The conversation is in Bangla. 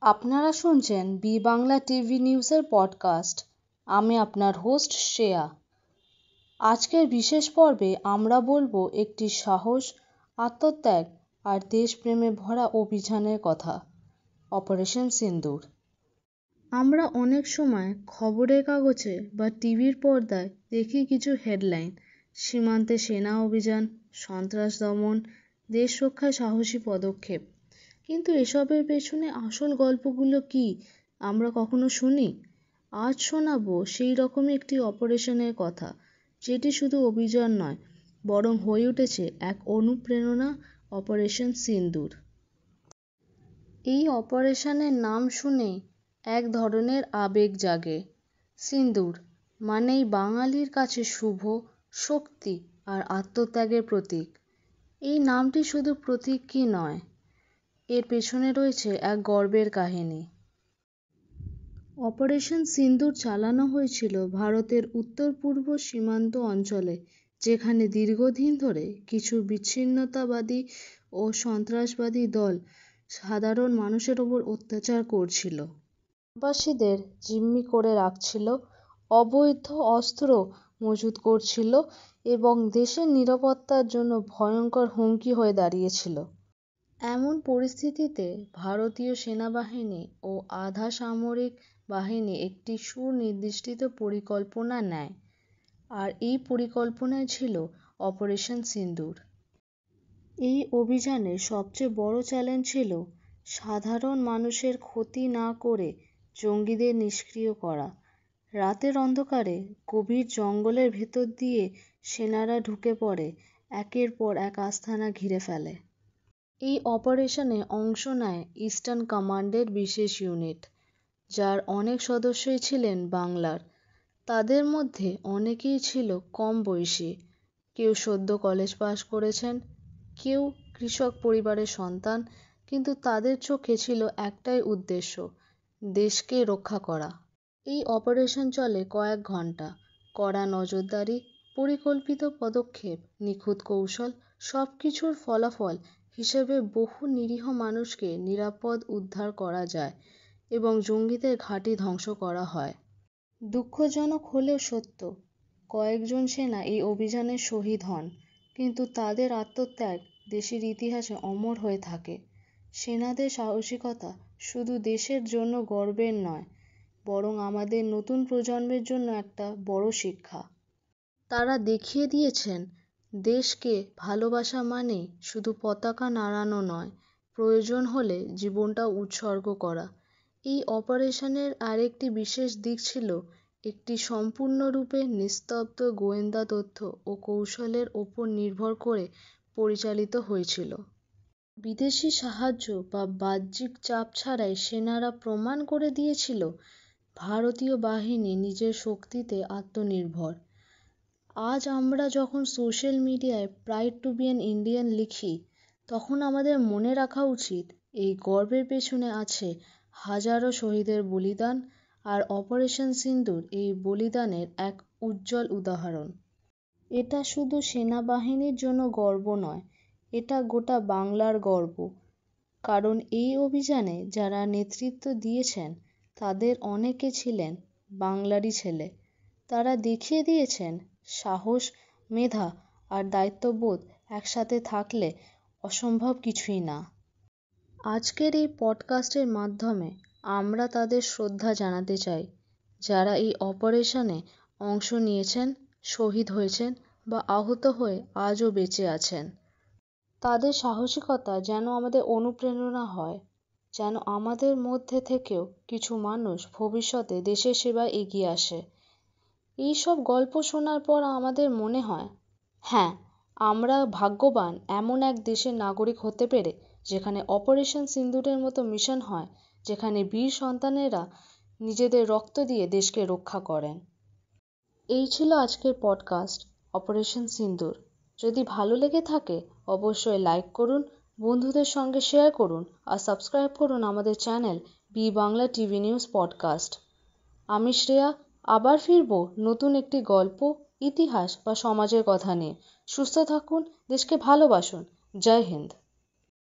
আপনারা শুনছেন বি বাংলা টিভি নিউজের পডকাস্ট। আমি আপনার হোস্ট শ্রেয়া। আজকের বিশেষ পর্বে আমরা বলবো একটি সাহস, আত্মত্যাগ আর দেশপ্রেমে ভরা অভিযানের কথা, অপারেশন সিন্দুর। আমরা অনেক সময় খবরের কাগজে বা টিভির পর্দায় দেখি কিছু হেডলাইন: সীমান্তে সেনা অভিযান, সন্ত্রাস দমন, দেশ রক্ষায় সাহসী পদক্ষেপ। কিন্তু এসবের পেছনে আসল গল্পগুলো কি আমরা কখনো শুনি? আজ শোনাবো সেই রকমই একটি অপারেশনের কথা, যেটি শুধু অভিযান নয়, বরং হয়ে উঠেছে এক অনুপ্রেরণা, অপারেশন সিন্দুর। এই অপারেশনের নাম শুনেই এক ধরনের আবেগ জাগে। সিন্দুর মানেই বাঙালির কাছে শুভ, শক্তি আর আত্মত্যাগের প্রতীক। এই নামটি শুধু প্রতীকী নয়, এর পেছনে রয়েছে এক গর্বের কাহিনী। অপারেশন সিন্দুর চালানো হয়েছিল ভারতের উত্তর পূর্ব সীমান্ত অঞ্চলে, যেখানে দীর্ঘদিন ধরে কিছু বিচ্ছিন্নতাবাদী ও সন্ত্রাসবাদী দল সাধারণ মানুষের ওপর অত্যাচার করছিল। গ্রামবাসীদের জিম্মি করে রাখছিল, অবৈধ অস্ত্র মজুত করছিল এবং দেশের নিরাপত্তার জন্য ভয়ঙ্কর হুমকি হয়ে দাঁড়িয়েছিল। এমন পরিস্থিতিতে ভারতীয় সেনাবাহিনী ও আধা সামরিক বাহিনী একটি সুনির্দিষ্ট পরিকল্পনা নেয়, আর এই পরিকল্পনায় ছিল অপারেশন সিন্দুর। এই অভিযানের সবচেয়ে বড় চ্যালেঞ্জ ছিল সাধারণ মানুষের ক্ষতি না করে জঙ্গিদের নিষ্ক্রিয় করা। রাতের অন্ধকারে গভীর জঙ্গলের ভেতর দিয়ে সেনারা ঢুকে পড়ে, একের পর এক আস্তানা ঘিরে ফেলে। এই অপারেশনে অংশ নেয় ইস্টার্ন কমান্ডের বিশেষ ইউনিট, যার অনেক সদস্যই ছিলেন বাংলার। তাদের মধ্যে অনেকেই ছিল কম বয়সী, কেউ সদ্য কলেজ পাশ করেছেন, কেউ কৃষক পরিবারের সন্তান, কিন্তু তাদের চোখে ছিল একটাই উদ্দেশ্য: দেশকে রক্ষা করা। এই অপারেশন চলে কয়েক ঘন্টা। কড়া নজরদারি, পরিকল্পিত পদক্ষেপ, নিখুঁত কৌশল, সবকিছুর ফলাফল হিসেবে বহু নিরীহ মানুষকে নিরাপদ উদ্ধার করা যায় এবং জঙ্গিদের ঘাঁটি ধ্বংস করা হয়। দুঃখজনক হলেও সত্য, কয়েকজন সেনা এই অভিযানে শহীদ হন, কিন্তু তাদের আত্মত্যাগ দেশের ইতিহাসে অমর হয়ে থাকে। সেনাদের সাহসিকতা শুধু দেশের জন্য গর্বের নয়, বরং আমাদের নতুন প্রজন্মের জন্য একটা বড় শিক্ষা। তারা দেখিয়ে দিয়েছেন, দেশকে ভালোবাসা মানে শুধু পতাকা নাড়ানো নয়, প্রয়োজন হলে জীবনটা উৎসর্গ করা। এই অপারেশনের আরেকটি বিশেষ দিক ছিল একটি সম্পূর্ণরূপে নিস্তব্ধ গোয়েন্দা তথ্য ও কৌশলের ওপর নির্ভর করে পরিচালিত হয়েছিল। বিদেশি সাহায্য বা বাহ্যিক চাপ ছাড়াই সেনারা প্রমাণ করে দিয়েছিল ভারতীয় বাহিনী নিজের শক্তিতে আত্মনির্ভর। আজ আমরা যখন সোশ্যাল মিডিয়ায় pride to be an Indian লিখি, তখন আমাদের মনে রাখা উচিত এই গর্বের পেছনে আছে হাজারো শহীদের বলিদান, আর অপারেশন সিন্দুর এই বলিদানের এক উজ্জ্বল উদাহরণ। এটা শুধু সেনাবাহিনীর জন্য গর্ব নয়, এটা গোটা বাংলার গর্ব। কারণ এই অভিযানে যারা নেতৃত্ব দিয়েছেন তাদের অনেকে ছিলেন বাংলারই ছেলে। তারা দেখিয়ে দিয়েছেন সাহস, মেধা আর দায়িত্ববোধ একসাথে থাকলে অসম্ভব কিছুই না। আজকের এই পডকাস্টের মাধ্যমে আমরা তাদের শ্রদ্ধা জানাতে চাই, যারা এই অপারেশনে অংশ নিয়েছেন, শহীদ হয়েছেন বা আহত হয়ে আজও বেঁচে আছেন। তাদের সাহসিকতা যেন আমাদের অনুপ্রেরণা হয়, যেন আমাদের মধ্যে থেকেও কিছু মানুষ ভবিষ্যতে দেশের সেবায় এগিয়ে আসে। এই সব গল্প শোনার পর আমাদের মনে হয়, হ্যাঁ, আমরা ভাগ্যবান এমন এক দেশের নাগরিক হতে পেরে, যেখানে অপারেশন সিন্দুরের মতো মিশন হয়, যেখানে বীর সন্তানেরা নিজেদের রক্ত দিয়ে দেশকে রক্ষা করেন। এই ছিল আজকের পডকাস্ট, অপারেশন সিন্দুর। যদি ভালো লেগে থাকে অবশ্যই লাইক করুন, বন্ধুদের সঙ্গে শেয়ার করুন আর সাবস্ক্রাইব করুন আমাদের channel B Bangla TV news podcast. আমি শ্রেয়া, আবার ফিরব নতুন একটি গল্প, ইতিহাস বা সমাজের কথা নিয়ে। সুস্থ থাকুন, দেশকে ভালোবাসুন। জয় হিন্দ।